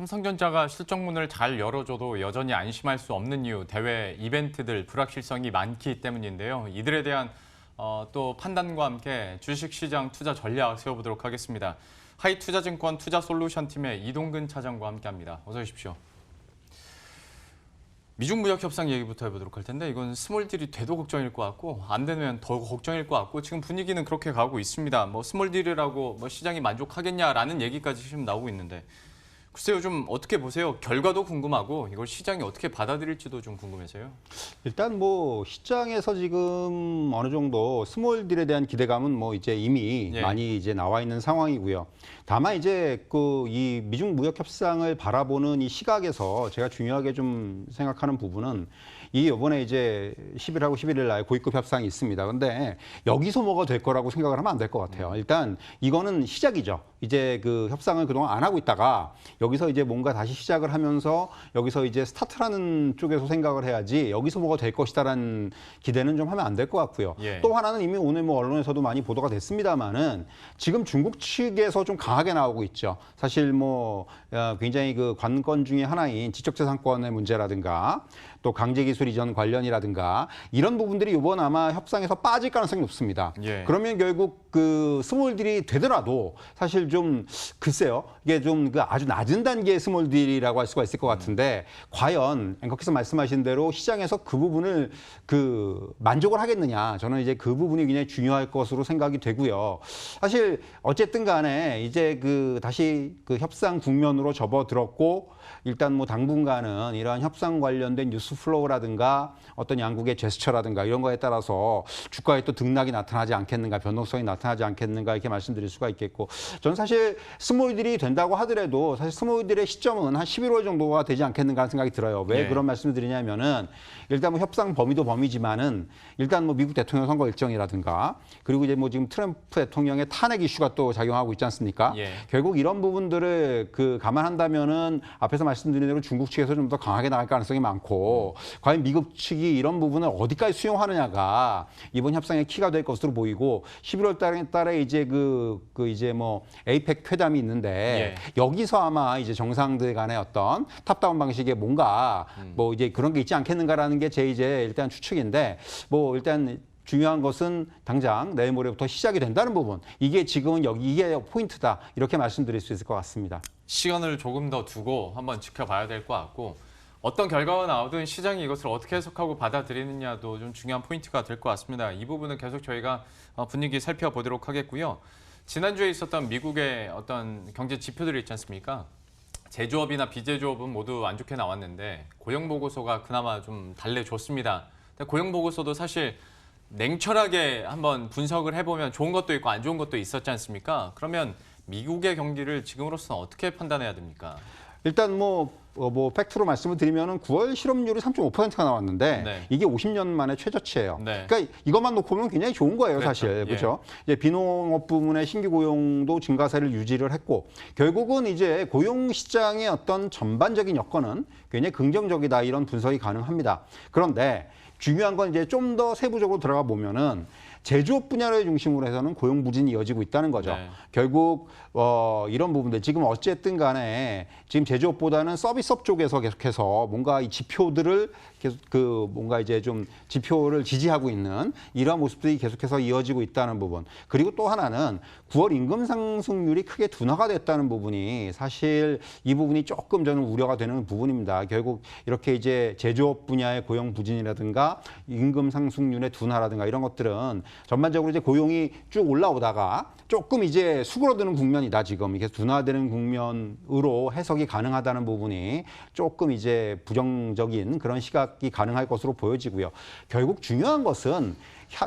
삼성전자가 실적문을 잘 열어줘도 여전히 안심할 수 없는 이유, 대외 이벤트들 불확실성이 많기 때문인데요. 이들에 대한 또 판단과 함께 주식시장 투자 전략 세워보도록 하겠습니다. 하이투자증권 투자솔루션팀의 이동근 차장과 함께합니다. 어서 오십시오. 미중 무역 협상 얘기부터 해보도록 할 텐데 이건 스몰딜이 돼도 걱정일 것 같고 안 되면 더 걱정일 것 같고 지금 분위기는 그렇게 가고 있습니다. 뭐 스몰딜이라고 시장이 만족하겠냐라는 얘기까지 지금 나오고 있는데 글쎄요, 좀 어떻게 보세요? 결과도 궁금하고 이걸 시장이 어떻게 받아들일지도 좀 궁금해서요. 일단 뭐 시장에서 지금 어느 정도 스몰딜에 대한 기대감은 뭐 이제 이미 많이 이제 나와 있는 상황이고요. 다만 이제 이 미중 무역 협상을 바라보는 이 시각에서 제가 중요하게 좀 생각하는 부분은 이번에 이제 10일하고 11일 날 고위급 협상이 있습니다. 근데 여기서 뭐가 될 거라고 생각을 하면 안 될 것 같아요. 일단 이거는 시작이죠. 이제 그 협상을 그동안 안 하고 있다가 여기서 이제 뭔가 다시 시작을 하면서 여기서 이제 스타트라는 쪽에서 생각을 해야지 여기서 뭐가 될 것이다라는 기대는 좀 하면 안 될 것 같고요. 또 하나는 이미 오늘 뭐 언론에서도 많이 보도가 됐습니다만은 지금 중국 측에서 좀 강하게 나오고 있죠. 사실 뭐 굉장히 그 관건 중에 하나인 지적재산권의 문제라든가 또 강제기술 이전 관련이라든가 이런 부분들이 이번 아마 협상에서 빠질 가능성이 높습니다. 그러면 결국 그 스몰딜이 되더라도 사실 좀 글쎄요. 이게 좀 그 아주 낮은 단계의 스몰딜이라고 할 수가 있을 것 같은데 과연 앵커께서 말씀하신 대로 시장에서 그 부분을 그 만족을 하겠느냐. 저는 이제 그 부분이 굉장히 중요할 것으로 생각이 되고요. 사실 어쨌든 간에 이제 그 다시 그 협상 국면으로 접어들었고 일단 뭐 당분간은 이러한 협상 관련된 뉴스 플로우라든가 어떤 양국의 제스처라든가 이런 거에 따라서 주가에 또 등락이 나타나지 않겠는가, 변동성이 나타나지 않겠는가 이렇게 말씀드릴 수가 있겠고 저는 사실 스몰딜이 된다고 하더라도 사실 스몰딜의 시점은 한 11월 정도가 되지 않겠는가 하는 생각이 들어요. 왜 그런 말씀을 드리냐면은 일단 뭐 협상 범위도 범위지만은 일단 뭐 미국 대통령 선거 일정이라든가 그리고 이제 뭐 지금 트럼프 대통령의 탄핵 이슈가 또 작용하고 있지 않습니까? 결국 이런 부분들을 그 감안한다면은 앞에서 말씀드린 대로 중국 측에서 좀 더 강하게 나갈 가능성이 많고 과연 미국 측이 이런 부분을 어디까지 수용하느냐가 이번 협상의 키가 될 것으로 보이고 11월 달에 이제 이제 뭐 에이펙 회담이 있는데 여기서 아마 이제 정상들 간의 어떤 탑다운 방식의 뭔가 뭐 이제 그런 게 있지 않겠는가라는 게 제 이제 일단 추측인데 뭐 일단 중요한 것은 당장 내일 모레부터 시작이 된다는 부분. 이게 지금은 이게 포인트다. 이렇게 말씀드릴 수 있을 것 같습니다. 시간을 조금 더 두고 한번 지켜봐야 될 것 같고 어떤 결과가 나오든 시장이 이것을 어떻게 해석하고 받아들이느냐도 좀 중요한 포인트가 될 것 같습니다. 이 부분은 계속 저희가 분위기 살펴보도록 하겠고요. 지난주에 있었던 미국의 어떤 경제 지표들이 있지 않습니까? 제조업이나 비제조업은 모두 안 좋게 나왔는데 고용보고서가 그나마 좀 달래줬습니다. 근데 고용보고서도 사실 냉철하게 한번 분석을 해보면 좋은 것도 있고 안 좋은 것도 있었지 않습니까? 그러면 미국의 경기를 지금으로서는 어떻게 판단해야 됩니까? 일단 뭐 팩트로 말씀을 드리면은 9월 실업률이 3.5%가 나왔는데 이게 50년 만에 최저치예요. 그러니까 이것만 놓고 보면 굉장히 좋은 거예요, 사실. 그렇죠? 이제 비농업 부문의 신규 고용도 증가세를 유지를 했고 결국은 이제 고용 시장의 어떤 전반적인 여건은 굉장히 긍정적이다 이런 분석이 가능합니다. 그런데 중요한 건 이제 좀 더 세부적으로 들어가 보면은 제조업 분야를 중심으로 해서는 고용 부진이 이어지고 있다는 거죠. 결국 이런 부분들 지금 어쨌든 간에 지금 제조업보다는 서비스업 쪽에서 계속해서 뭔가 이 지표들을 계속 뭔가 이제 좀 지표를 지지하고 있는 이러한 모습들이 계속해서 이어지고 있다는 부분. 그리고 또 하나는 9월 임금 상승률이 크게 둔화가 됐다는 부분이 사실 이 부분이 조금 저는 우려가 되는 부분입니다. 결국 이렇게 이제 제조업 분야의 고용 부진이라든가 임금 상승률의 둔화라든가 이런 것들은 전반적으로 이제 고용이 쭉 올라오다가 조금 이제 수그러드는 국면이다 지금 이게 둔화되는 국면으로 해석이 가능하다는 부분이 조금 이제 부정적인 그런 시각이 가능할 것으로 보여지고요. 결국 중요한 것은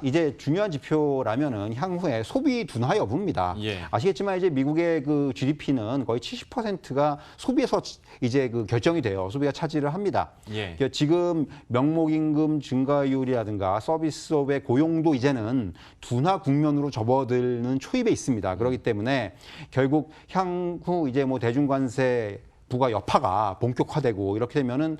이제 중요한 지표라면은 향후에 소비 둔화 여부입니다. 아시겠지만 이제 미국의 그 GDP는 거의 70%가 소비에서 이제 그 결정이 돼요. 소비가 차지를 합니다. 그러니까 지금 명목임금 증가율이라든가 서비스업의 고용도 이제는 둔화 국면으로 접어들는 초입에 있습니다. 그렇기 때문에 결국 향후 이제 뭐 대중관세 부가 여파가 본격화되고 이렇게 되면은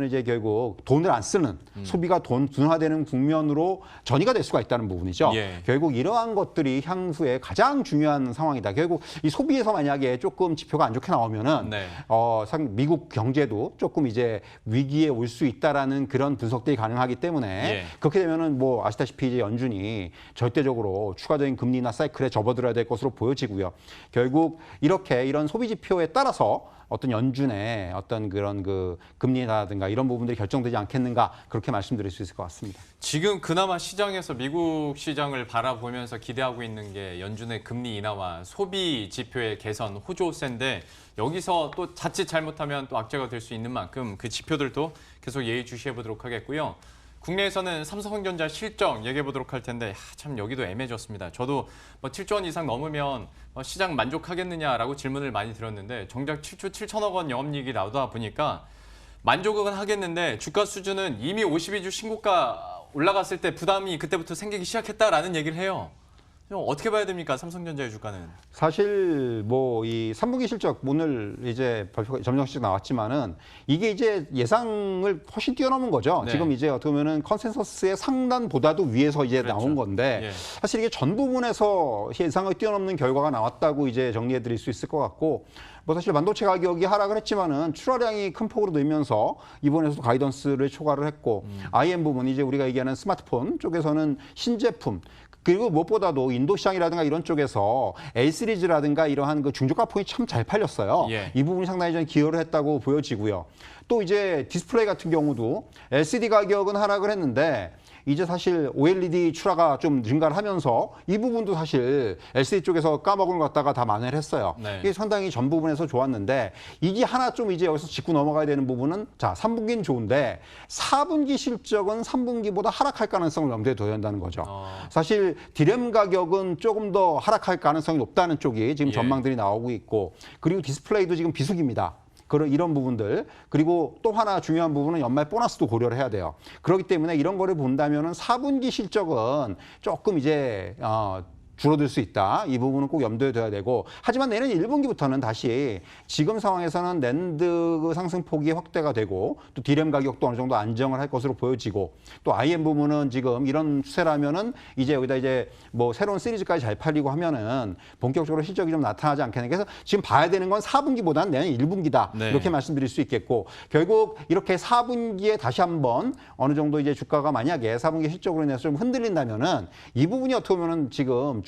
이제 결국 돈을 안 쓰는 소비가 둔화되는 국면으로 전이가 될 수가 있다는 부분이죠. 예. 결국 이러한 것들이 향후에 가장 중요한 상황이다. 결국 이 소비에서 만약에 조금 지표가 안 좋게 나오면은 네. 미국 경제도 조금 이제 위기에 올 수 있다라는 그런 분석들이 가능하기 때문에 예. 그렇게 되면은 뭐 아시다시피 이제 연준이 절대적으로 추가적인 금리나 사이클에 접어들어야 될 것으로 보여지고요. 결국 이런 소비 지표에 따라서 어떤 연준의 어떤 그런 그 금리라든가 이런 부분들이 결정되지 않겠는가 그렇게 말씀드릴 수 있을 것 같습니다. 지금 그나마 시장에서 미국 시장을 바라보면서 기대하고 있는 게 연준의 금리 인하와 소비 지표의 개선, 호조세인데 여기서 또 자칫 잘못하면 또 악재가 될 수 있는 만큼 그 지표들도 계속 예의주시해 보도록 하겠고요. 국내에서는 삼성전자 실적 얘기해 보도록 할 텐데 참 여기도 애매해졌습니다. 저도 뭐 7조 원 이상 넘으면 시장 만족하겠느냐라고 질문을 많이 드렸는데 정작 7조 7천억 원 영업이익이 나오다 보니까 만족은 하겠는데 주가 수준은 이미 52주 신고가 올라갔을 때 부담이 그때부터 생기기 시작했다라는 얘기를 해요. 어떻게 봐야 됩니까? 삼성전자의 주가는. 사실 뭐 이 3분기 실적 오늘 이제 발표가 점정식 나왔지만은 이게 이제 예상을 훨씬 뛰어넘은 거죠. 네. 지금 이제 어떻게 보면은 컨센서스의 상단보다도 위에서 이제 그렇죠. 나온 건데 예. 사실 이게 전 부분에서 예상을 뛰어넘는 결과가 나왔다고 이제 정리해 드릴 수 있을 것 같고 뭐 사실 반도체 가격이 하락을 했지만은 출하량이 큰 폭으로 늘면서 이번에도 가이던스를 초과를 했고 IM 부분 이제 우리가 얘기하는 스마트폰 쪽에서는 신제품 그리고 무엇보다도 인도 시장이라든가 이런 쪽에서 L 시리즈라든가 이러한 그 중저가 폰이 참 잘 팔렸어요. 예. 이 부분이 상당히 좀 기여를 했다고 보여지고요. 또 이제 디스플레이 같은 경우도 LCD 가격은 하락을 했는데 이제 사실 OLED 출하가 좀 증가를 하면서 이 부분도 사실 LCD 쪽에서 까먹은 것 갖다가 다 만회를 했어요. 네. 이게 상당히 전 부분에서 좋았는데 이게 하나 좀 이제 여기서 짚고 넘어가야 되는 부분은 자, 3분기는 좋은데 4분기 실적은 3분기보다 하락할 가능성을 염두에 둬야 한다는 거죠. 사실 디램 가격은 조금 더 하락할 가능성이 높다는 쪽이 지금 예. 전망들이 나오고 있고 그리고 디스플레이도 지금 비수기입니다. 이런 부분들 그리고 또 하나 중요한 부분은 연말 보너스도 고려를 해야 돼요. 그렇기 때문에 이런 거를 본다면은 4분기 실적은 조금 이제 줄어들 수 있다. 이 부분은 꼭 염두에 둬야 되고 하지만 내년 1분기부터는 다시 지금 상황에서는 낸드 상승폭이 확대가 되고 또 디램 가격도 어느 정도 안정을 할 것으로 보여지고 또 IM 부분은 지금 이런 추세라면은 이제 여기다 이제 뭐 새로운 시리즈까지 잘 팔리고 하면은 본격적으로 실적이 좀 나타나지 않겠는가. 그래서 지금 봐야 되는 건 4분기보다는 내년 1분기다. 네. 이렇게 말씀드릴 수 있겠고 결국 이렇게 4분기에 다시 한번 어느 정도 이제 주가가 만약에 4분기 실적으로 인해서 좀 흔들린다면은 이 부분이 어떻게 보면은 지금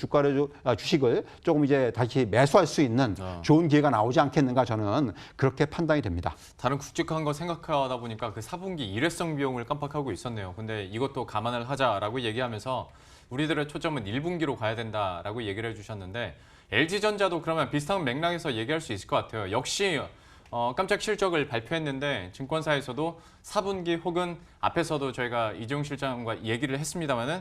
주식을 조금 이제 다시 매수할 수 있는 좋은 기회가 나오지 않겠는가 저는 그렇게 판단이 됩니다. 다른 굵직한 거 생각하다 보니까 그 4분기 일회성 비용을 깜빡하고 있었네요. 근데 이것도 감안을 하자라고 얘기하면서 우리들의 초점은 1분기로 가야 된다라고 얘기를 해주셨는데 LG전자도 그러면 비슷한 맥락에서 얘기할 수 있을 것 같아요. 역시 깜짝 실적을 발표했는데 증권사에서도 4분기 혹은 앞에서도 저희가 이재용 실장과 얘기를 했습니다마는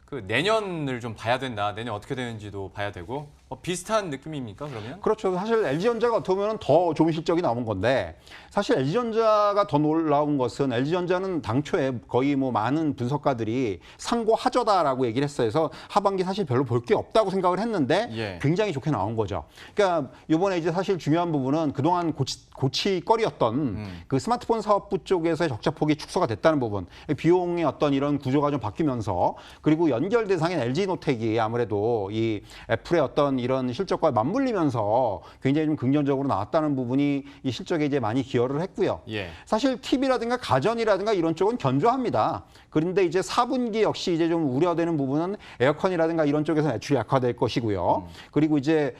그 내년을 좀 봐야 된다. 내년 어떻게 되는지도 봐야 되고 비슷한 느낌입니까 그러면? 그렇죠. 사실 LG전자가 어떻게 보면 더 좋은 실적이 나온 건데 사실 LG전자가 더 놀라운 것은 LG전자는 당초에 거의 뭐 많은 분석가들이 상고하저다라고 얘기를 했어요. 그래서 하반기 사실 별로 볼 게 없다고 생각을 했는데 예. 굉장히 좋게 나온 거죠. 그러니까 이번에 이제 사실 중요한 부분은 그동안 고치거리였던 그 스마트폰 사업부 쪽에서의 적자폭이 축소가 됐다는 부분, 비용의 어떤 이런 구조가 좀 바뀌면서 그리고 연결 대상인 LG노텍이 아무래도 이 애플의 어떤 이런 실적과 맞물리면서 굉장히 좀 긍정적으로 나왔다는 부분이 이 실적에 이제 많이 기여를 했고요. 예. 사실 TV라든가 가전이라든가 이런 쪽은 견조합니다. 그런데 이제 4분기 역시 이제 좀 우려되는 부분은 에어컨이라든가 이런 쪽에서 매출이 약화될 것이고요. 그리고 이제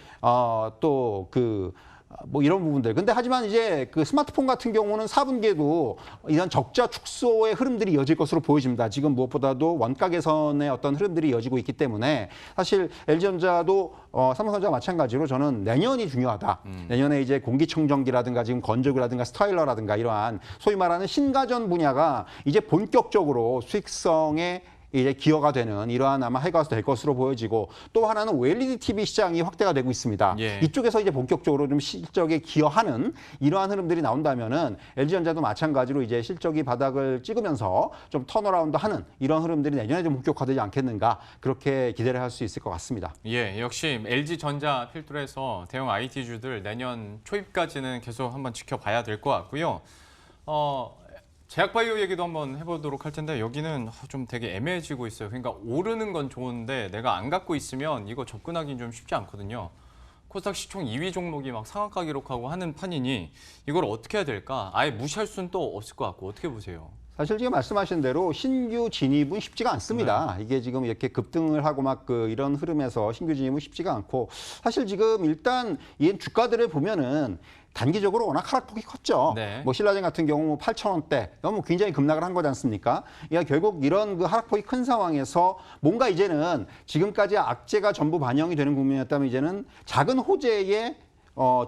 뭐 이런 부분들. 근데 하지만 이제 그 스마트폰 같은 경우는 4분기에도 이런 적자 축소의 흐름들이 이어질 것으로 보여집니다. 지금 무엇보다도 원가 개선의 어떤 흐름들이 이어지고 있기 때문에 사실 LG전자도 삼성전자와 마찬가지로 저는 내년이 중요하다. 내년에 이제 공기청정기라든가 지금 건조기라든가 스타일러라든가 이러한 소위 말하는 신가전 분야가 이제 본격적으로 수익성의 이제 기여가 되는 이러한 아마 해가 될 것으로 보여지고 또 하나는 OLED TV 시장이 확대가 되고 있습니다. 예. 이쪽에서 이제 본격적으로 좀 실적에 기여하는 이러한 흐름들이 나온다면은 LG전자도 마찬가지로 이제 실적이 바닥을 찍으면서 좀 턴어라운드하는 이런 흐름들이 내년에 좀 본격화되지 않겠는가 그렇게 기대를 할 수 있을 것 같습니다. 예, 역시 LG전자 필두로 해서 대형 IT주들 내년 초입까지는 계속 한번 지켜봐야 될 것 같고요. 제약바이오 얘기도 한번 해보도록 할 텐데 여기는 좀 되게 애매해지고 있어요. 그러니까 오르는 건 좋은데 내가 안 갖고 있으면 이거 접근하기는 좀 쉽지 않거든요. 코스닥 시총 2위 종목이 막 상한가 기록하고 하는 판이니 이걸 어떻게 해야 될까? 아예 무시할 수는 또 없을 것 같고 어떻게 보세요? 사실 지금 말씀하신 대로 신규 진입은 쉽지가 않습니다. 이게 지금 이렇게 급등을 하고 막 이런 흐름에서 신규 진입은 쉽지가 않고 사실 지금 일단 이 주가들을 보면은 단기적으로 워낙 하락폭이 컸죠. 네. 뭐 신라젠 같은 경우 뭐 8,000원대, 뭐 굉장히 급락을 한 거지 않습니까? 그러니까 결국 이런 그 하락폭이 큰 상황에서 뭔가 이제는 지금까지 악재가 전부 반영이 되는 국면이었다면 이제는 작은 호재의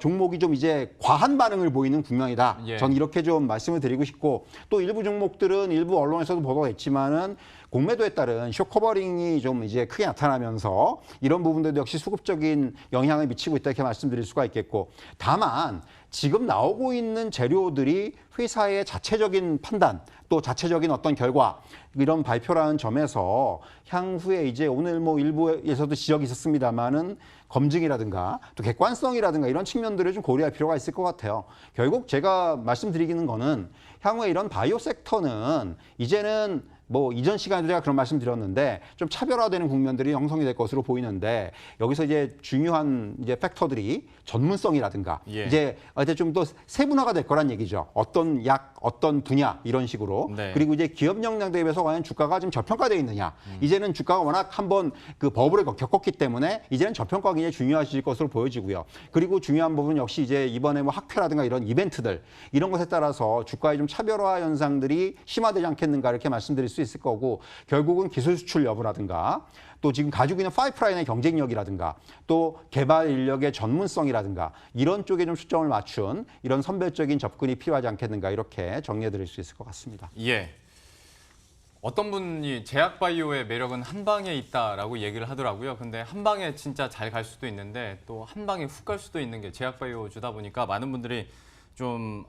종목이 좀 이제 과한 반응을 보이는 국면이다. 예. 전 이렇게 좀 말씀을 드리고 싶고 또 일부 종목들은 일부 언론에서도 보도가 됐지만은 공매도에 따른 쇼커버링이 좀 이제 크게 나타나면서 이런 부분들도 역시 수급적인 영향을 미치고 있다 이렇게 말씀드릴 수가 있겠고 다만 지금 나오고 있는 재료들이 회사의 자체적인 판단 또 자체적인 어떤 결과 이런 발표라는 점에서 향후에 이제 오늘 뭐 일부에서도 지적이 있었습니다만은 검증이라든가 또 객관성이라든가 이런 측면들을 좀 고려할 필요가 있을 것 같아요. 결국 제가 말씀드리기는 거는 향후에 이런 바이오 섹터는 이제는 뭐 이전 시간에도 제가 그런 말씀 드렸는데 좀 차별화되는 국면들이 형성이 될 것으로 보이는데 여기서 이제 중요한 이제 팩터들이 전문성이라든가 예. 이제 좀 더 세분화가 될 거란 얘기죠. 어떤 약, 어떤 분야 이런 식으로 네. 그리고 이제 기업 역량 대비해서 과연 주가가 좀 저평가되어 있느냐. 이제는 주가가 워낙 한번 그 버블을 겪었기 때문에 이제는 저평가가 굉장히 중요해질 것으로 보여지고요. 그리고 중요한 부분 역시 이제 이번에 뭐 학회라든가 이런 이벤트들 이런 것에 따라서 주가의 좀 차별화 현상들이 심화되지 않겠는가 이렇게 말씀드릴 수 있을 거고 결국은 기술 수출 여부라든가 또 지금 가지고 있는 파이프라인의 경쟁력이라든가 또 개발 인력의 전문성이라든가 이런 쪽에 좀 초점을 맞춘 이런 선별적인 접근이 필요하지 않겠는가 이렇게 정리해 드릴 수 있을 것 같습니다. 예. 어떤 분이 제약바이오의 매력은 한 방에 있다라고 얘기를 하더라고요. 근데 한 방에 진짜 잘 갈 수도 있는데 또 한 방에 훅 갈 수도 있는 게 제약바이오 주다 보니까 많은 분들이 좀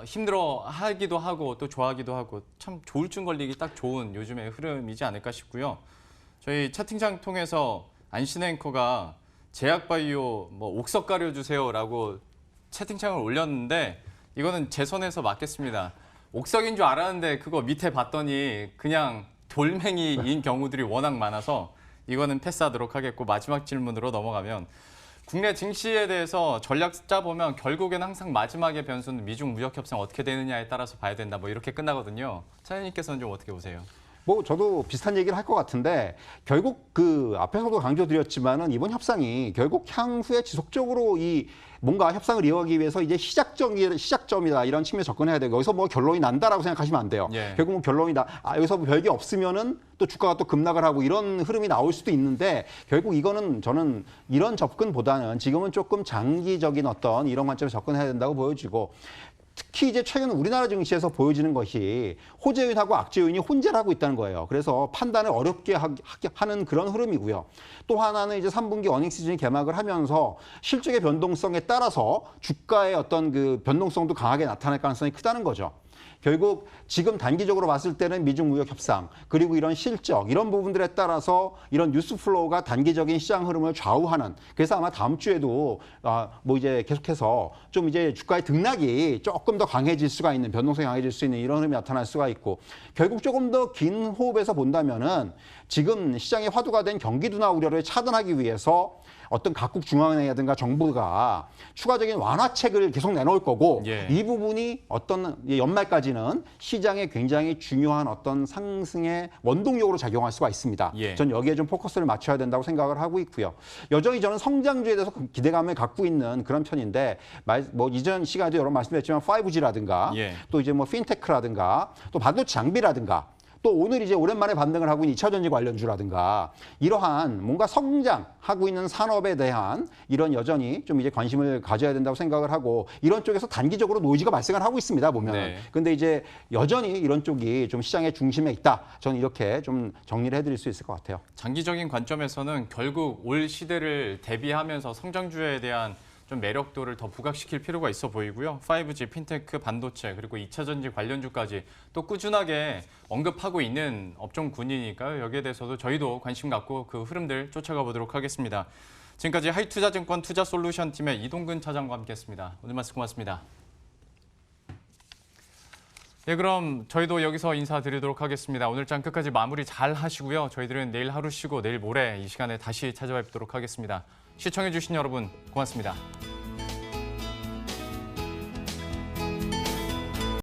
힘들어 하기도 하고 또 좋아하기도 하고 참 조울증 걸리기 딱 좋은 요즘의 흐름이지 않을까 싶고요. 저희 채팅창 통해서 안신 앵커가 제약바이오 뭐 옥석 가려주세요라고 채팅창을 올렸는데 이거는 제 선에서 맞겠습니다. 옥석인 줄 알았는데 그거 밑에 봤더니 그냥 돌멩이인 경우들이 워낙 많아서 이거는 패스하도록 하겠고 마지막 질문으로 넘어가면 국내 증시에 대해서 전략 짜보면 결국에는 항상 마지막의 변수는 미중 무역 협상 어떻게 되느냐에 따라서 봐야 된다. 뭐 이렇게 끝나거든요. 차장님께서는 좀 어떻게 보세요? 뭐 저도 비슷한 얘기를 할 것 같은데 결국 그 앞에서도 강조드렸지만은 이번 협상이 결국 향후에 지속적으로 이 뭔가 협상을 이어가기 위해서 이제 시작점이다 이런 측면에 접근해야 되고 여기서 뭐 결론이 난다라고 생각하시면 안 돼요. 예. 결국 뭐 결론이다. 여기서 뭐 별게 없으면은 또 주가가 또 급락을 하고 이런 흐름이 나올 수도 있는데 결국 이거는 저는 이런 접근보다는 지금은 조금 장기적인 어떤 이런 관점에서 접근해야 된다고 보여지고 특히 이제 최근 우리나라 증시에서 보여지는 것이 호재 요인하고 악재 요인이 혼재를 하고 있다는 거예요. 그래서 판단을 어렵게 하는 그런 흐름이고요. 또 하나는 이제 3분기 어닝 시즌이 개막을 하면서 실적의 변동성에 따라서 주가의 어떤 그 변동성도 강하게 나타날 가능성이 크다는 거죠. 결국 지금 단기적으로 봤을 때는 미중 무역 협상 그리고 이런 실적 이런 부분들에 따라서 이런 뉴스 플로우가 단기적인 시장 흐름을 좌우하는 그래서 아마 다음 주에도 뭐 이제 계속해서 좀 이제 주가의 등락이 조금 더 강해질 수가 있는 변동성이 강해질 수 있는 이런 흐름이 나타날 수가 있고 결국 조금 더 긴 호흡에서 본다면은 지금 시장의 화두가 된 경기 둔화 우려를 차단하기 위해서 어떤 각국 중앙은행이라든가 정부가 추가적인 완화책을 계속 내놓을 거고 예. 이 부분이 어떤 연말까지는 시장에 굉장히 중요한 어떤 상승의 원동력으로 작용할 수가 있습니다. 예. 전 여기에 좀 포커스를 맞춰야 된다고 생각을 하고 있고요. 여전히 저는 성장주에 대해서 기대감을 갖고 있는 그런 편인데 뭐 이전 시간에도 여러 번 말씀드렸지만 5G라든가 예. 또 이제 뭐 핀테크라든가 또 반도체 장비라든가 또 오늘 이제 오랜만에 반등을 하고 있는 2차 전지 관련주라든가 이러한 뭔가 성장하고 있는 산업에 대한 이런 여전히 좀 이제 관심을 가져야 된다고 생각을 하고 이런 쪽에서 단기적으로 노이즈가 발생을 하고 있습니다, 보면. 네. 근데 이제 여전히 이런 쪽이 좀 시장의 중심에 있다. 저는 이렇게 좀 정리를 해드릴 수 있을 것 같아요. 장기적인 관점에서는 결국 올 시대를 대비하면서 성장주에 대한 좀 매력도를 더 부각시킬 필요가 있어 보이고요. 5G, 핀테크, 반도체, 그리고 2차 전지 관련주까지 또 꾸준하게 언급하고 있는 업종군이니까요. 여기에 대해서도 저희도 관심 갖고 그 흐름들 쫓아가 보도록 하겠습니다. 지금까지 하이투자증권 투자솔루션 팀의 이동근 차장과 함께했습니다. 오늘 말씀 고맙습니다. 네, 그럼 저희도 여기서 인사드리도록 하겠습니다. 오늘 장 끝까지 마무리 잘 하시고요. 저희들은 내일 하루 쉬고 내일 모레 이 시간에 다시 찾아뵙도록 하겠습니다. 시청해주신 여러분 고맙습니다.